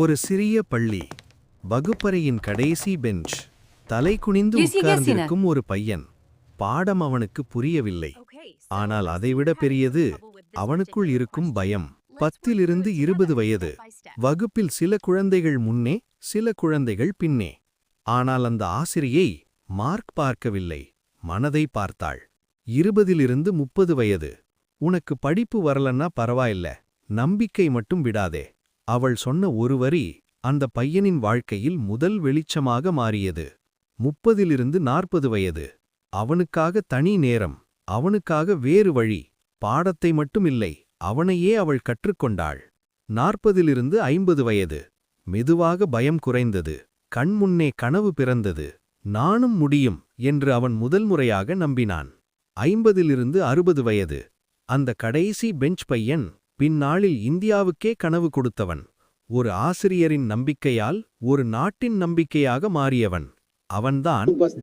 ஒரு சிறிய பள்ளி. வகுப்பறையின் கடைசி பெஞ்ச். தலை குனிந்து Lucy உட்கார்ந்திருக்கும் ஒரு பையன். பாடம் அவனுக்கு புரியவில்லை. ஆனால் அதைவிட பெரியது அவனுக்குள் இருக்கும் பயம். 10 to 20 வயது. வகுப்பில் சில குழந்தைகள் முன்னே, சில குழந்தைகள் பின்னே. ஆனால் அந்த ஆசிரியை மார்க் பார்க்கவில்லை, மனதை பார்த்தாள். 20 to 30 வயது. உனக்கு படிப்பு வரலன்னா பரவாயில்ல, நம்பிக்கை மட்டும் விடாதே. அவள் சொன்ன ஒரு வரி அந்த பையனின் வாழ்க்கையில் முதல் வெளிச்சமாக மாறியது. 30 to 40 வயது. அவனுக்காக தனி நேரம், அவனுக்காக வேறு வழி. பாடத்தை மட்டுமில்லை, அவனையே அவள் கற்றுக்கொண்டாள். 40 to 50 வயது. மெதுவாக பயம் குறைந்தது. கண்முன்னே கனவு பிறந்தது. நானும் முடியும் என்று அவன் முதல் முறையாக நம்பினான். 50 to 60 வயது. அந்த கடைசி பெஞ்ச் பையன் பின்னாளில் இந்தியாவுக்கே கனவு கொடுத்தவன். ஒரு ஆசிரியரின் நம்பிக்கையால் ஒரு நாட்டின் நம்பிக்கையாக மாறியவன். அவன்தான்